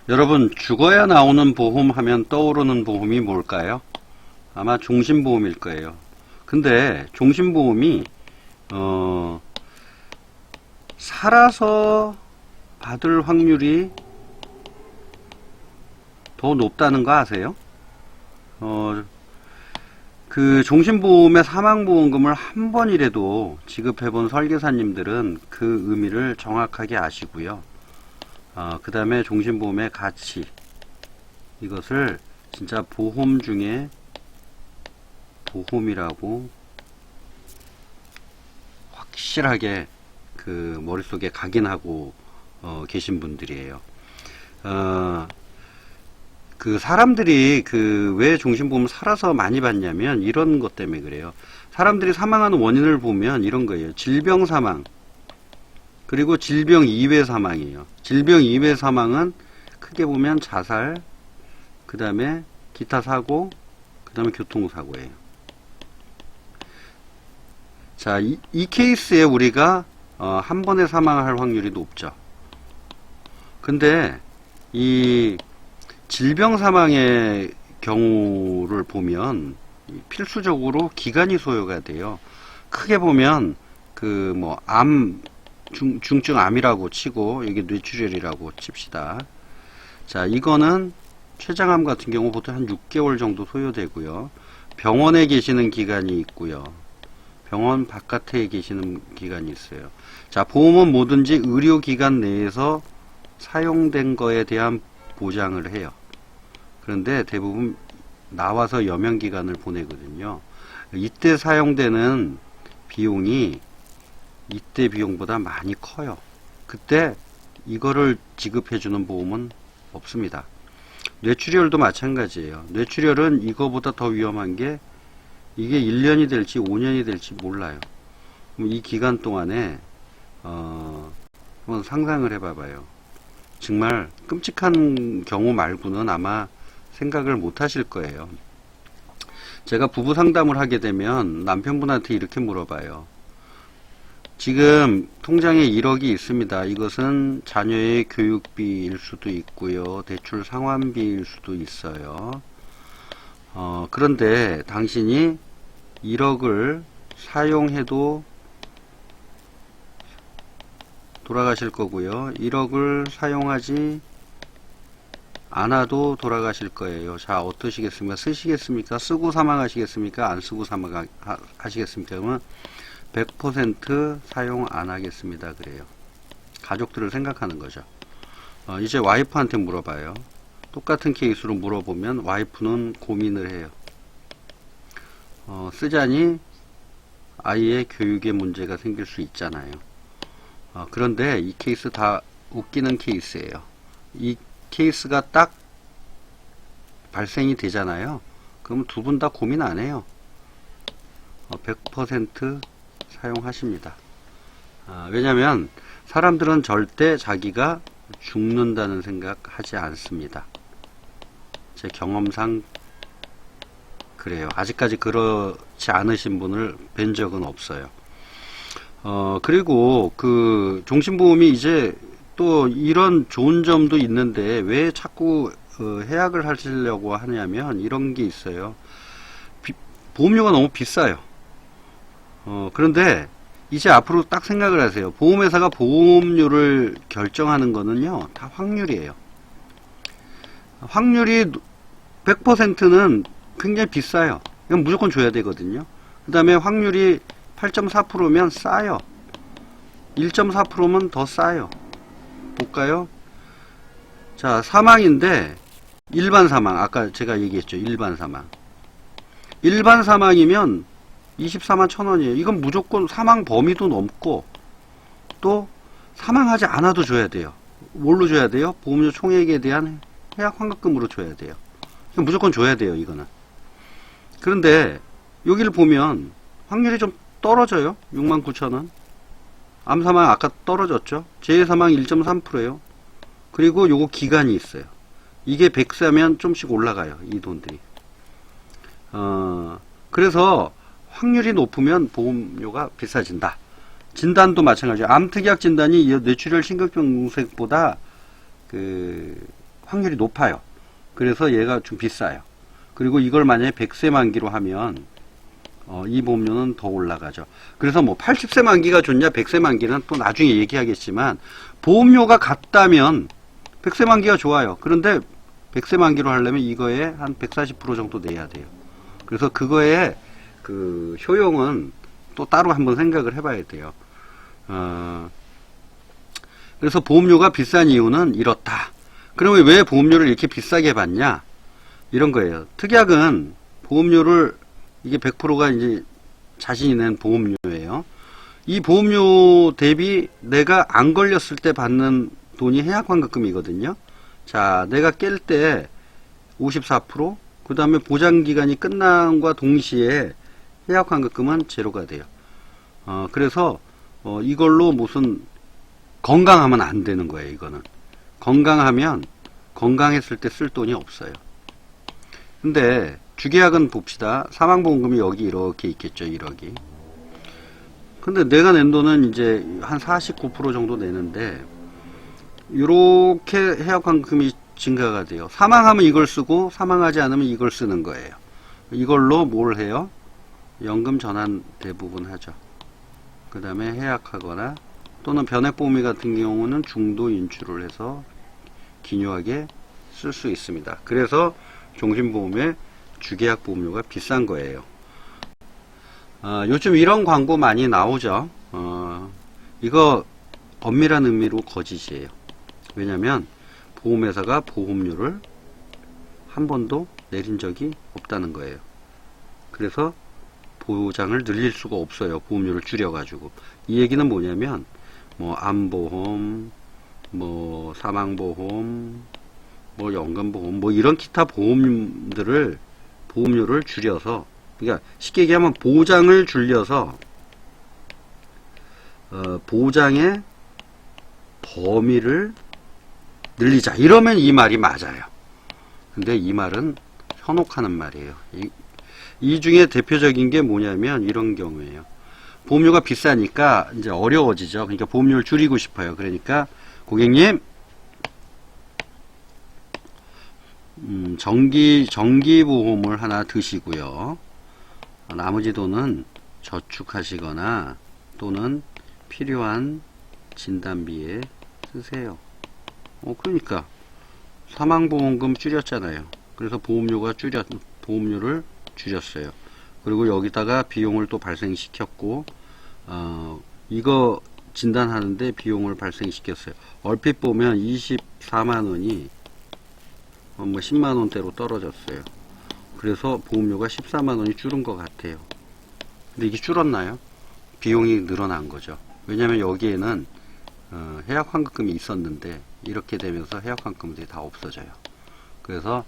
여러분, 죽어야 나오는 보험 하면 떠오르는 보험이 뭘까요? 아마 종신보험일 거예요. 근데 종신보험이 살아서 받을 확률이 더 높다는 거 아세요? 그 종신보험의 사망보험금을 한 번이라도 지급해본 설계사님들은 그 의미를 정확하게 아시고요. 그 다음에 종신보험의 가치, 이것을 진짜 보험 중에 보험이라고 확실하게 그 머릿속에 각인하고 계신 분들이에요. 그 사람들이 그 왜 종신보험을 살아서 많이 받냐면 이런 것 때문에 그래요. 사람들이 사망하는 원인을 보면 이런 거예요. 질병 사망, 그리고 질병 이외 사망이에요. 질병 이외 사망은 크게 보면 자살, 그 다음에 기타 사고, 그 다음에 교통사고예요. 자, 이 케이스에 우리가 한 번에 사망할 확률이 높죠. 근데 이 질병 사망의 경우를 보면 필수적으로 기간이 소요가 돼요. 크게 보면 그 뭐 중증 암이라고 치고 여기 뇌출혈이라고 칩시다. 자, 이거는 췌장암 같은 경우 보통 한 6개월 정도 소요되고요. 병원에 계시는 기간이 있고요. 병원 바깥에 계시는 기간이 있어요. 자, 보험은 뭐든지 의료기관 내에서 사용된 거에 대한 보장을 해요. 그런데 대부분 나와서 여명기간을 보내거든요. 이때 사용되는 비용이 이때 비용보다 많이 커요. 그때 이거를 지급해주는 보험은 없습니다. 뇌출혈도 마찬가지예요. 뇌출혈은 이거보다 더 위험한 게 이게 1년이 될지 5년이 될지 몰라요. 그럼 이 기간 동안에 한번 상상을 해봐봐요. 정말 끔찍한 경우 말고는 아마 생각을 못 하실 거예요. 제가 부부 상담을 하게 되면 남편분한테 이렇게 물어봐요. 지금 통장에 1억이 있습니다. 이것은 자녀의 교육비일 수도 있고요. 대출 상환비일 수도 있어요. 그런데 당신이 1억을 사용해도 돌아가실 거고요. 1억을 사용하지 않아도 돌아가실 거예요. 자, 어떠시겠습니까? 쓰시겠습니까? 쓰고 사망하시겠습니까? 안 쓰고 사망하시겠습니까? 그러면 100% 사용 안 하겠습니다. 그래요. 가족들을 생각하는 거죠. 이제 와이프한테 물어봐요. 똑같은 케이스로 물어보면 와이프는 고민을 해요. 쓰자니 아이의 교육에 문제가 생길 수 있잖아요. 그런데 이 케이스 다 웃기는 케이스예요. 이 케이스가 딱 발생이 되잖아요. 그럼 두 분 다 고민 안 해요. 100% 사용하십니다. 왜냐면 사람들은 절대 자기가 죽는다는 생각 하지 않습니다. 제 경험상 그래요. 아직까지 그렇지 않으신 분을 뵌 적은 없어요. 그리고 그 종신보험이 이제 또 이런 좋은 점도 있는데 왜 자꾸 해약을 하시려고 하냐면 이런 게 있어요. 보험료가 너무 비싸요. 그런데 이제 앞으로 딱 생각을 하세요. 보험회사가 보험료를 결정하는 거는요, 다 확률이에요. 확률이 100%는 굉장히 비싸요. 이건 무조건 줘야 되거든요. 그 다음에 확률이 8.4%면 싸요. 1.4%면 더 싸요. 볼까요? 자, 사망인데 일반 사망, 아까 제가 얘기했죠. 일반 사망. 일반 사망이면 24만 1,000원이에요. 이건 무조건 사망 범위도 넘고 또 사망하지 않아도 줘야 돼요. 뭘로 줘야 돼요? 보험료 총액에 대한 해약 환급금으로 줘야 돼요. 이건 무조건 줘야 돼요. 이거는. 그런데 여기를 보면 확률이 좀 떨어져요. 69,000원. 암사망 아까 떨어졌죠. 재해사망 1.3%예요. 그리고 요거 기간이 있어요. 이게 100세면 좀씩 올라가요. 이 돈들이. 그래서 확률이 높으면 보험료가 비싸진다. 진단도 마찬가지예요. 암특이학 진단이 뇌출혈 심근경색보다 그 확률이 높아요. 그래서 얘가 좀 비싸요. 그리고 이걸 만약에 100세 만기로 하면 이 보험료는 더 올라가죠. 그래서 뭐 80세 만기가 좋냐 100세 만기는 또 나중에 얘기하겠지만 보험료가 같다면 100세 만기가 좋아요. 그런데 100세 만기로 하려면 이거에 한 140% 정도 내야 돼요. 그래서 그거의 그 효용은 또 따로 한번 생각을 해봐야 돼요. 그래서 보험료가 비싼 이유는 이렇다. 그러면 왜 보험료를 이렇게 비싸게 받냐? 이런 거예요. 특약은 보험료를 이게 100%가 이제 자신이 낸 보험료예요. 이 보험료 대비 내가 안 걸렸을 때 받는 돈이 해약환급금이거든요. 자, 내가 깰 때 54%, 그 다음에 보장기간이 끝남과 동시에 해약환급금은 제로가 돼요. 그래서 이걸로 무슨 건강하면 안 되는 거예요. 이거는 건강하면 건강했을 때 쓸 돈이 없어요. 근데 주계약은 봅시다. 사망보험금이 여기 이렇게 있겠죠. 1억이. 근데 내가 낸 돈은 이제 한 49% 정도 내는데 이렇게 해약환급금이 증가가 돼요. 사망하면 이걸 쓰고 사망하지 않으면 이걸 쓰는 거예요. 이걸로 뭘 해요? 연금 전환 대부분 하죠. 그 다음에 해약하거나 또는 변액보험이 같은 경우는 중도 인출을 해서 기묘하게 쓸 수 있습니다. 그래서 종신보험의 주계약 보험료가 비싼 거예요. 요즘 이런 광고 많이 나오죠. 이거 엄밀한 의미로 거짓이에요. 왜냐면 보험회사가 보험료를 한 번도 내린 적이 없다는 거예요. 그래서 보장을 늘릴 수가 없어요. 보험료를 줄여가지고. 이 얘기는 뭐냐면 뭐 암보험, 뭐 사망보험, 뭐 연금보험, 뭐 이런 기타 보험료를 줄여서, 그러니까 쉽게 얘기하면 보장을 줄여서 보장의 범위를 늘리자. 이러면 이 말이 맞아요. 근데 이 말은 현혹하는 말이에요. 이 중에 대표적인 게 뭐냐면 이런 경우에요. 보험료가 비싸니까 이제 어려워지죠. 그러니까 보험료를 줄이고 싶어요. 그러니까 고객님 정기보험을 하나 드시고요. 나머지 돈은 저축하시거나 또는 필요한 진단비에 쓰세요. 그러니까 사망보험금 줄였잖아요. 그래서 보험료를 줄였어요. 그리고 여기다가 비용을 또 발생시켰고 이거 진단하는데 비용을 발생시켰어요. 얼핏 보면 24만원이 뭐 10만원대로 떨어졌어요. 그래서 보험료가 14만원이 줄은 것 같아요. 근데 이게 줄었나요? 비용이 늘어난 거죠. 왜냐면 여기에는 해약환급금이 있었는데 이렇게 되면서 해약환급금들이 다 없어져요. 그래서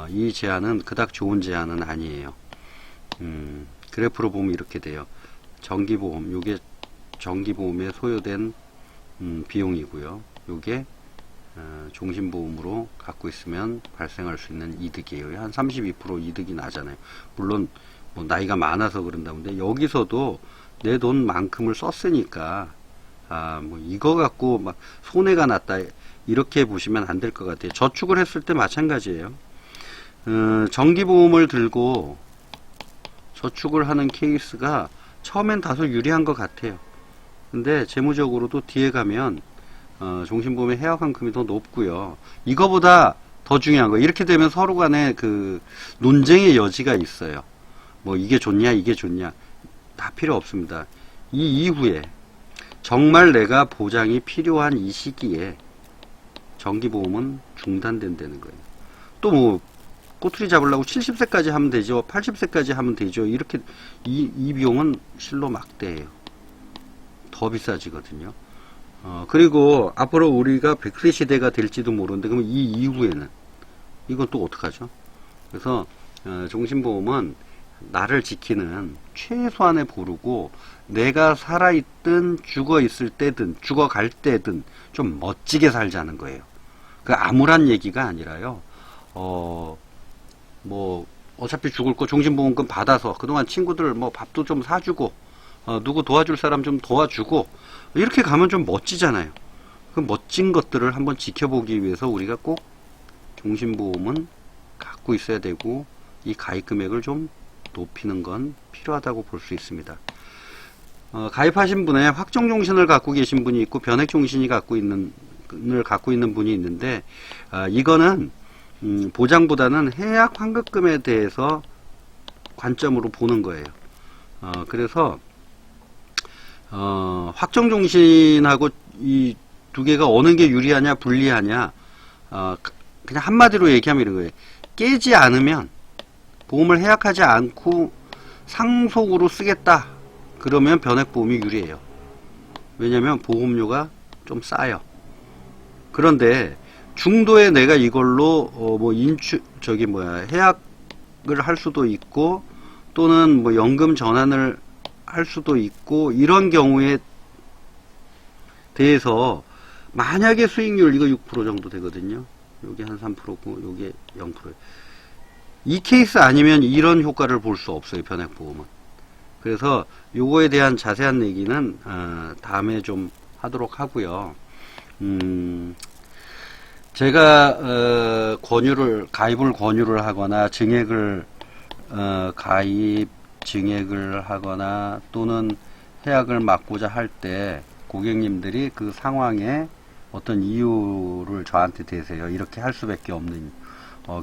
이 제한은 그닥 좋은 제한은 아니에요. 그래프로 보면 이렇게 돼요. 정기보험, 요게 정기보험에 소요된 비용이고요. 요게 종신보험으로 갖고 있으면 발생할 수 있는 이득이에요. 한 32% 이득이 나잖아요. 물론 뭐 나이가 많아서 그런다는데 여기서도 내 돈만큼을 썼으니까 뭐 이거 갖고 막 손해가 났다 이렇게 보시면 안 될 것 같아요. 저축을 했을 때 마찬가지예요. 정기보험을 들고 저축을 하는 케이스가 처음엔 다소 유리한 것 같아요. 근데 재무적으로도 뒤에 가면 종신보험의 해약환급이 더 높고요. 이거보다 더 중요한 거, 이렇게 되면 서로 간에 그 논쟁의 여지가 있어요. 뭐 이게 좋냐 이게 좋냐 다 필요 없습니다. 이 이후에 정말 내가 보장이 필요한 이 시기에 정기보험은 중단된다는 거예요. 또 뭐 꼬투리 잡으려고 70세까지 하면 되죠, 80세까지 하면 되죠. 이렇게 이 비용은 실로 막대예요. 더 비싸지거든요. 그리고 앞으로 우리가 100세 시대가 될지도 모르는데 그러면 이 이후에는 이건 또 어떡하죠? 그래서 종신보험은 나를 지키는 최소한의 보루고 내가 살아있든 죽어있을 때든 죽어갈 때든 좀 멋지게 살자는 거예요. 그 암울한 얘기가 아니라요. 뭐 어차피 죽을 거 종신보험금 받아서 그동안 친구들 뭐 밥도 좀 사주고 누구 도와줄 사람 좀 도와주고 이렇게 가면 좀 멋지잖아요. 그 멋진 것들을 한번 지켜보기 위해서 우리가 꼭 종신보험은 갖고 있어야 되고, 이 가입 금액을 좀 높이는 건 필요하다고 볼 수 있습니다. 가입하신 분에 확정종신을 갖고 계신 분이 있고 변액종신이 갖고 있는 분이 있는데, 이거는 보장보다는 해약 환급금에 대해서 관점으로 보는 거예요. 그래서 확정종신하고 이 두 개가 어느 게 유리하냐 불리하냐, 그냥 한마디로 얘기하면 이런 거예요. 깨지 않으면, 보험을 해약하지 않고 상속으로 쓰겠다 그러면 변액보험이 유리해요. 왜냐면 보험료가 좀 싸요. 그런데 중도에 내가 이걸로 해약을 할 수도 있고, 또는 뭐 연금 전환을 할 수도 있고, 이런 경우에 대해서 만약에 수익률 이거 6% 정도 되거든요. 요게 한 3%고 요게 0%. 이 케이스 아니면 이런 효과를 볼 수 없어요, 변액보험은. 그래서 요거에 대한 자세한 얘기는 다음에 좀 하도록 하고요. 제가 가입을 권유를 하거나 가입 증액을 하거나 또는 해약을 막고자 할 때 고객님들이 그 상황에 어떤 이유를 저한테 대세요. 이렇게 할 수밖에 없는,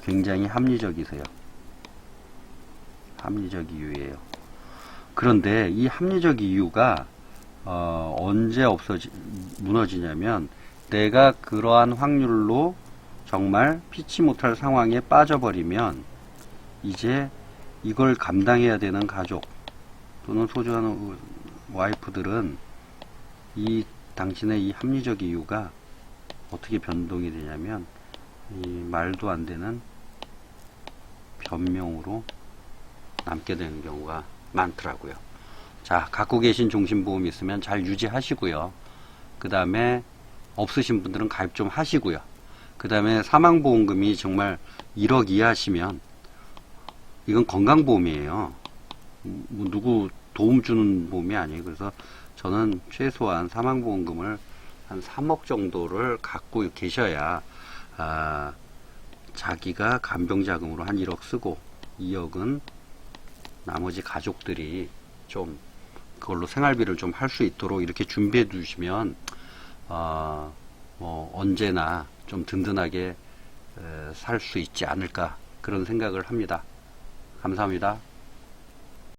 굉장히 합리적이세요. 합리적 이유예요. 그런데 이 합리적 이유가 언제 무너지냐면, 내가 그러한 확률로 정말 피치 못할 상황에 빠져버리면 이제 이걸 감당해야 되는 가족 또는 소중한 와이프들은 당신의 이 합리적 이유가 어떻게 변동이 되냐면, 이 말도 안 되는 변명으로 남게 되는 경우가 많더라고요. 자, 갖고 계신 종신보험 있으면 잘 유지하시고요. 그 다음에 없으신 분들은 가입 좀 하시고요. 그 다음에 사망보험금이 정말 1억 이하시면, 이건 건강보험이에요. 뭐 누구 도움 주는 보험이 아니에요. 그래서 저는 최소한 사망보험금을 한 3억 정도를 갖고 계셔야, 자기가 간병자금으로 한 1억 쓰고 2억은 나머지 가족들이 좀 그걸로 생활비를 좀 할 수 있도록 이렇게 준비해 두시면 언제나 좀 든든하게 살 수 있지 않을까, 그런 생각을 합니다. 감사합니다.